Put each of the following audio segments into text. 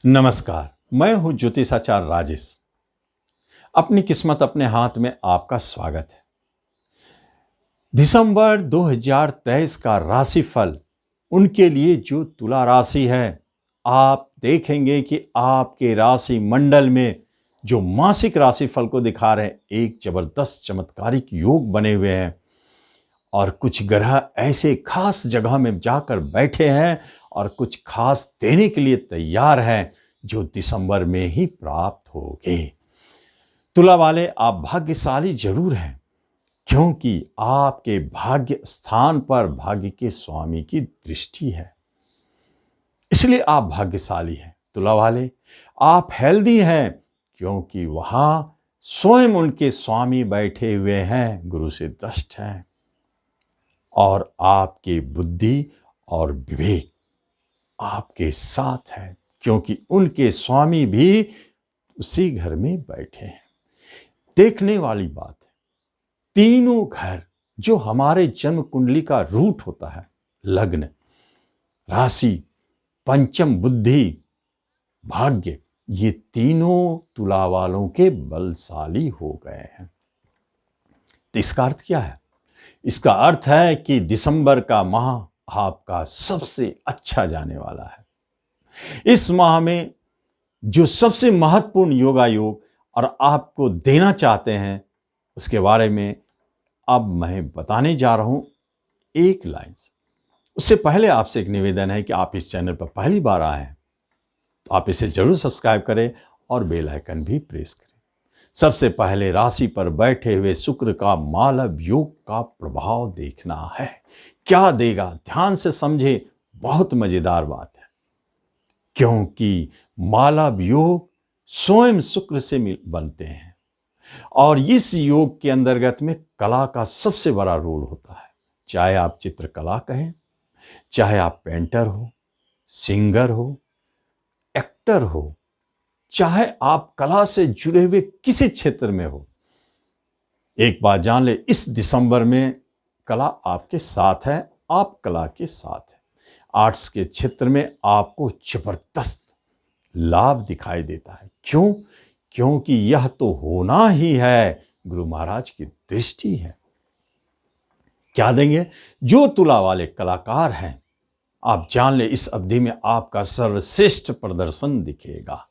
नमस्कार। मैं हूं ज्योतिषाचार्य राजेश। अपनी किस्मत अपने हाथ में आपका स्वागत है। दिसंबर 2023 का राशिफल उनके लिए जो तुला राशि है, आप देखेंगे कि आपके राशि मंडल में जो मासिक राशिफल को दिखा रहे हैं, एक जबरदस्त चमत्कारिक योग बने हुए हैं और कुछ ग्रह ऐसे खास जगह में जाकर बैठे हैं और कुछ खास देने के लिए तैयार हैं जो दिसंबर में ही प्राप्त होंगे। तुला वाले, आप भाग्यशाली जरूर हैं क्योंकि आपके भाग्य स्थान पर भाग्य के स्वामी की दृष्टि है, इसलिए आप भाग्यशाली हैं। तुला वाले, आप हेल्दी हैं क्योंकि वहां स्वयं उनके स्वामी बैठे हुए हैं, गुरु से दष्ट हैं। और आपकी बुद्धि और विवेक आपके साथ है क्योंकि उनके स्वामी भी उसी घर में बैठे हैं। देखने वाली बात है, तीनों घर जो हमारे जन्म कुंडली का रूट होता है, लग्न, राशि, पंचम बुद्धि, भाग्य, ये तीनों तुला वालों के बलशाली हो गए हैं। तो इसका अर्थ क्या है? इसका अर्थ है कि दिसंबर का माह आपका सबसे अच्छा जाने वाला है। इस माह में जो सबसे महत्वपूर्ण योगायोग और आपको देना चाहते हैं, उसके बारे में अब मैं बताने जा रहा हूं एक लाइन से। उससे पहले आपसे एक निवेदन है कि आप इस चैनल पर पहली बार आए हैं तो आप इसे जरूर सब्सक्राइब करें और बेल आइकन भी प्रेस करें। सबसे पहले राशि पर बैठे हुए शुक्र का मालव योग का प्रभाव देखना है। क्या देगा, ध्यान से समझे, बहुत मजेदार बात है क्योंकि मालव योग स्वयं शुक्र से बनते हैं और इस योग के अंतर्गत में कला का सबसे बड़ा रोल होता है। चाहे आप चित्रकला कहें, चाहे आप पेंटर हो, सिंगर हो, एक्टर हो, चाहे आप कला से जुड़े हुए किसी क्षेत्र में हो, एक बात जान ले, इस दिसंबर में कला आपके साथ है, आप कला के साथ है। आर्ट्स के क्षेत्र में आपको जबरदस्त लाभ दिखाई देता है। क्यों? क्योंकि यह तो होना ही है, गुरु महाराज की दृष्टि है। क्या देंगे? जो तुला वाले कलाकार हैं, आप जान ले, इस अवधि में आपका सर्वश्रेष्ठ प्रदर्शन दिखेगा।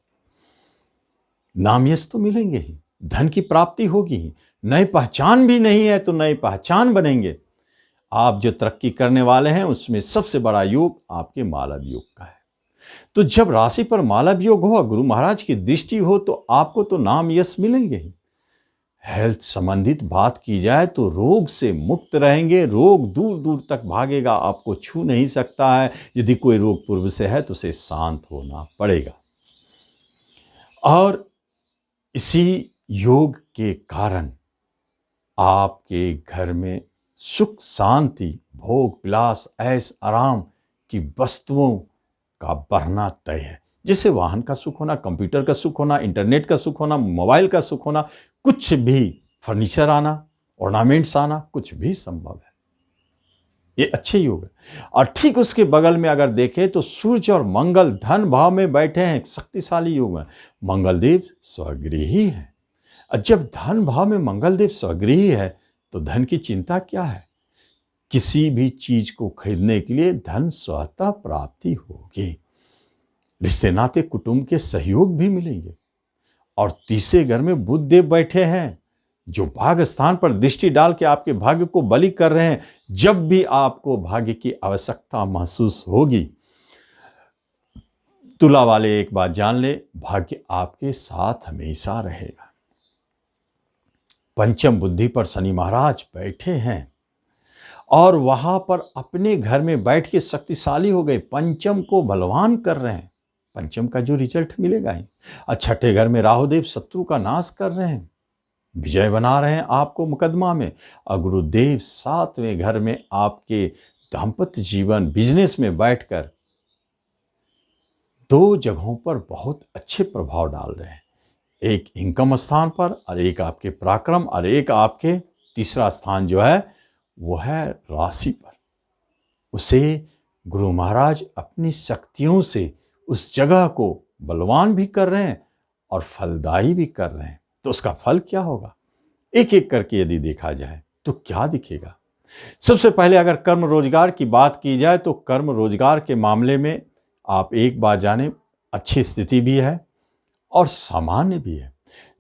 नाम यश तो मिलेंगे ही, धन की प्राप्ति होगी ही, नई पहचान भी नहीं है तो नई पहचान बनेंगे। आप जो तरक्की करने वाले हैं उसमें सबसे बड़ा योग आपके मालव योग का है। तो जब राशि पर मालव योग हो, गुरु महाराज की दृष्टि हो, तो आपको तो नाम यश मिलेंगे ही। हेल्थ संबंधित बात की जाए तो रोग से मुक्त रहेंगे, रोग दूर दूर तक भागेगा, आपको छू नहीं सकता है। यदि कोई रोग पूर्व से है तो उसे शांत होना पड़ेगा। और इसी योग के कारण आपके घर में सुख शांति, भोग विलास, ऐश आराम की वस्तुओं का बढ़ना तय है। जैसे वाहन का सुख होना, कंप्यूटर का सुख होना, इंटरनेट का सुख होना, मोबाइल का सुख होना, कुछ भी फर्नीचर आना, ऑर्नामेंट्स आना, कुछ भी संभव है। ये अच्छे योग है। और ठीक उसके बगल में अगर देखें तो सूर्य और मंगल धन भाव में बैठे हैं, शक्तिशाली योग है। मंगल देव स्वगृही है। और जब धन भाव में मंगल देव स्वगृही है तो धन की चिंता क्या है? किसी भी चीज को खरीदने के लिए धन स्वतः प्राप्ति होगी। रिश्ते नाते कुटुंब के सहयोग भी मिलेंगे। और तीसरे घर में बुध देव बैठे हैं जो भाग्य स्थान पर दृष्टि डाल के आपके भाग्य को बलि कर रहे हैं। जब भी आपको भाग्य की आवश्यकता महसूस होगी, तुला वाले एक बात जान ले, भाग्य आपके साथ हमेशा रहेगा। पंचम बुद्धि पर शनि महाराज बैठे हैं और वहां पर अपने घर में बैठ के शक्तिशाली हो गए, पंचम को बलवान कर रहे हैं। पंचम का जो रिजल्ट मिलेगा ही। और छठे घर में राहुदेव शत्रु का नाश कर रहे हैं, विजय बना रहे हैं आपको मुकदमा में। और गुरुदेव सातवें घर में आपके दाम्पत्य जीवन, बिजनेस में बैठकर दो जगहों पर बहुत अच्छे प्रभाव डाल रहे हैं। एक इनकम स्थान पर और एक आपके पराक्रम, और एक आपके तीसरा स्थान जो है वो है राशि पर। उसे गुरु महाराज अपनी शक्तियों से उस जगह को बलवान भी कर रहे हैं और फलदायी भी कर रहे हैं। तो उसका फल क्या होगा? एक एक करके यदि देखा जाए तो क्या दिखेगा? सबसे पहले अगर कर्म रोजगार की बात की जाए तो कर्म रोजगार के मामले में आप एक बात जाने, अच्छी स्थिति भी है और सामान्य भी है।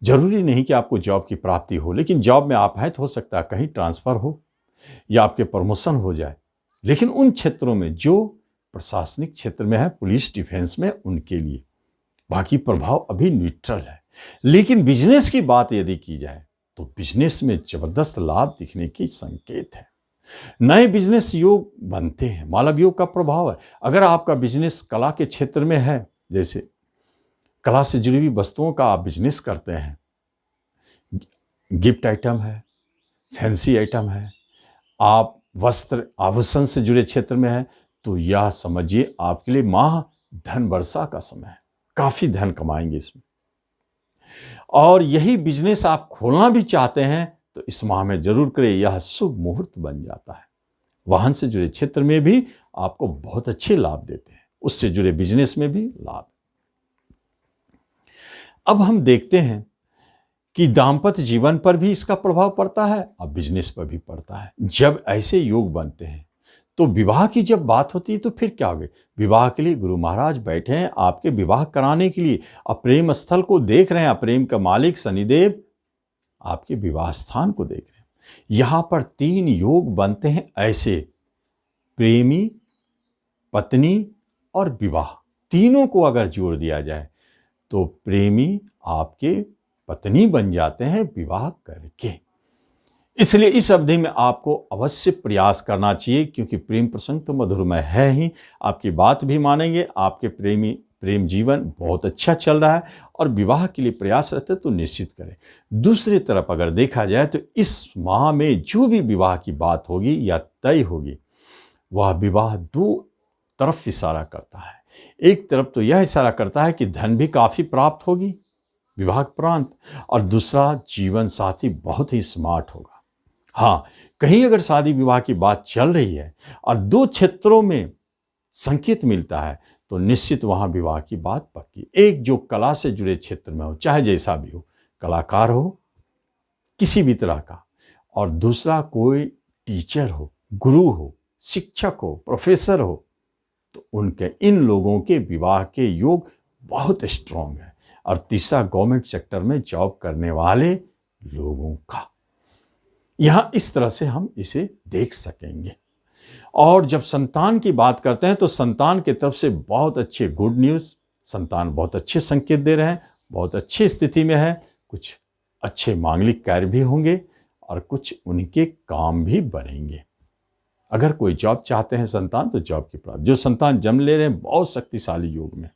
जरूरी नहीं कि आपको जॉब की प्राप्ति हो, लेकिन जॉब में आप हैं तो हो सकता है कहीं ट्रांसफर हो या आपके प्रमोशन हो जाए। लेकिन उन क्षेत्रों में जो प्रशासनिक क्षेत्र में है, पुलिस डिफेंस में, उनके लिए बाकी प्रभाव अभी न्यूट्रल है। लेकिन बिजनेस की बात यदि की जाए तो बिजनेस में जबरदस्त लाभ दिखने की संकेत है। नए बिजनेस योग बनते हैं, मालव योग का प्रभाव है। अगर आपका बिजनेस कला के क्षेत्र में है, जैसे कला से जुड़ी हुई वस्तुओं का आप बिजनेस करते हैं, गिफ्ट आइटम है, फैंसी आइटम है, आप वस्त्र आभूषण से जुड़े क्षेत्र में है, तो यह समझिए आपके लिए माह धन वर्षा का समय है। काफी धन कमाएंगे इसमें। और यही बिजनेस आप खोलना भी चाहते हैं तो इस माह में जरूर करें, यह शुभ मुहूर्त बन जाता है। वाहन से जुड़े क्षेत्र में भी आपको बहुत अच्छे लाभ देते हैं, उससे जुड़े बिजनेस में भी लाभ। अब हम देखते हैं कि दाम्पत्य जीवन पर भी इसका प्रभाव पड़ता है और बिजनेस पर भी पड़ता है। जब ऐसे योग बनते हैं तो विवाह की जब बात होती है तो फिर क्या होगा? विवाह के लिए गुरु महाराज बैठे हैं आपके विवाह कराने के लिए, और प्रेम स्थल को देख रहे हैं, प्रेम का मालिक शनिदेव आपके विवाह स्थान को देख रहे हैं। यहां पर 3 योग बनते हैं ऐसे, प्रेमी, पत्नी और विवाह। तीनों को अगर जोड़ दिया जाए तो प्रेमी आपके पत्नी बन जाते हैं विवाह करके। इसलिए इस अवधि में आपको अवश्य प्रयास करना चाहिए, क्योंकि प्रेम प्रसंग तो मधुरमय है ही, आपकी बात भी मानेंगे, आपके प्रेम जीवन बहुत अच्छा चल रहा है और विवाह के लिए प्रयास रहते तो निश्चित करें। दूसरी तरफ अगर देखा जाए तो इस माह में जो भी विवाह की बात होगी या तय होगी, वह विवाह 2 तरफ इशारा करता है। एक तरफ तो यह इशारा करता है कि धन भी काफी प्राप्त होगी विवाह उपरांत, और दूसरा जीवन साथी बहुत ही स्मार्ट होगा। हाँ, कहीं अगर शादी विवाह की बात चल रही है और 2 क्षेत्रों में संकेत मिलता है तो निश्चित वहां विवाह की बात पक्की। एक जो कला से जुड़े क्षेत्र में हो, चाहे जैसा भी हो, कलाकार हो किसी भी तरह का, और दूसरा कोई टीचर हो, गुरु हो, शिक्षक हो, प्रोफेसर हो, तो उनके इन लोगों के विवाह के योग बहुत स्ट्रांग है। और तीसरा गवर्नमेंट सेक्टर में जॉब करने वाले लोगों का, यहां इस तरह से हम इसे देख सकेंगे। और जब संतान की बात करते हैं तो संतान की तरफ से बहुत अच्छे गुड न्यूज़, संतान बहुत अच्छे संकेत दे रहे हैं, बहुत अच्छी स्थिति में है, कुछ अच्छे मांगलिक कार्य भी होंगे और कुछ उनके काम भी बनेंगे। अगर कोई जॉब चाहते हैं संतान तो जॉब की प्राप्ति, जो संतान जन्म ले रहे हैं बहुत शक्तिशाली योग में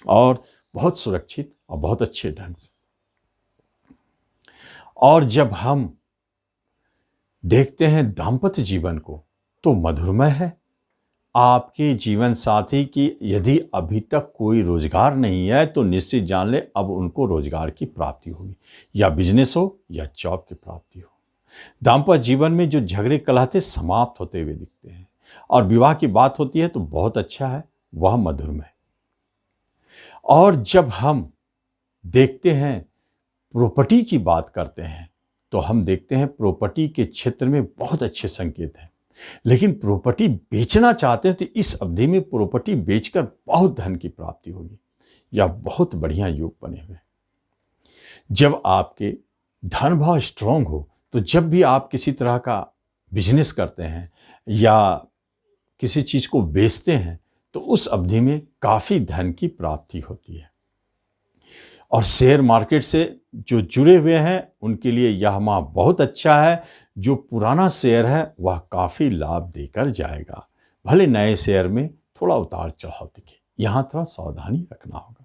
और बहुत सुरक्षित और बहुत अच्छे ढंग से। और जब हम देखते हैं दाम्पत्य जीवन को तो मधुरमय है। आपके जीवन साथी की यदि अभी तक कोई रोजगार नहीं है तो निश्चित जान ले अब उनको रोजगार की प्राप्ति होगी, या बिजनेस हो या जॉब की प्राप्ति हो। दाम्पत्य जीवन में जो झगड़े कलह थे समाप्त होते हुए दिखते हैं, और विवाह की बात होती है तो बहुत अच्छा है, वह मधुरमय। और जब हम देखते हैं प्रॉपर्टी की बात करते हैं तो हम देखते हैं प्रॉपर्टी के क्षेत्र में बहुत अच्छे संकेत हैं। लेकिन प्रॉपर्टी बेचना चाहते हैं तो इस अवधि में प्रॉपर्टी बेचकर बहुत धन की प्राप्ति होगी, या बहुत बढ़िया योग बने हुए। जब आपके धन भाव स्ट्रांग हो तो जब भी आप किसी तरह का बिजनेस करते हैं या किसी चीज को बेचते हैं तो उस अवधि में काफी धन की प्राप्ति होती है। और शेयर मार्केट से जो जुड़े हुए हैं उनके लिए यह माह बहुत अच्छा है। जो पुराना शेयर है वह काफी लाभ देकर जाएगा, भले नए शेयर में थोड़ा उतार चढ़ाव दिखे, यहां थोड़ा सावधानी रखना होगा।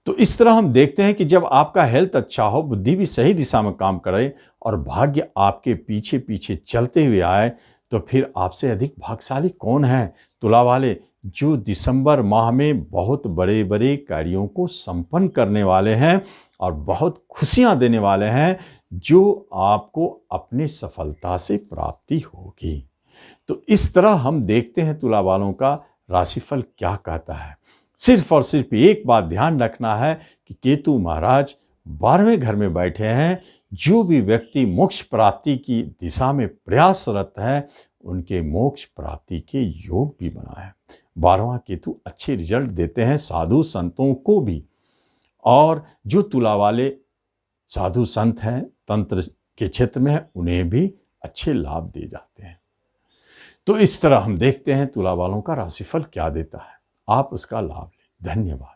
तो इस तरह हम देखते हैं कि जब आपका हेल्थ अच्छा हो, बुद्धि भी सही दिशा में काम करे और भाग्य आपके पीछे पीछे चलते हुए आए, तो फिर आपसे अधिक भाग्यशाली कौन है? तुला वाले, जो दिसंबर माह में बहुत बड़े बड़े कार्यों को संपन्न करने वाले हैं और बहुत खुशियां देने वाले हैं, जो आपको अपनी सफलता से प्राप्ति होगी। तो इस तरह हम देखते हैं तुला वालों का राशिफल क्या कहता है। सिर्फ और सिर्फ एक बात ध्यान रखना है कि केतु महाराज 12वें घर में बैठे हैं। जो भी व्यक्ति मोक्ष प्राप्ति की दिशा में प्रयासरत है उनके मोक्ष प्राप्ति के योग भी बना है। 12वां केतु अच्छे रिजल्ट देते हैं साधु संतों को भी, और जो तुला वाले साधु संत हैं, तंत्र के क्षेत्र में हैं, उन्हें भी अच्छे लाभ दे जाते हैं। तो इस तरह हम देखते हैं तुला वालों का राशिफल क्या देता है, आप उसका लाभ लें। धन्यवाद।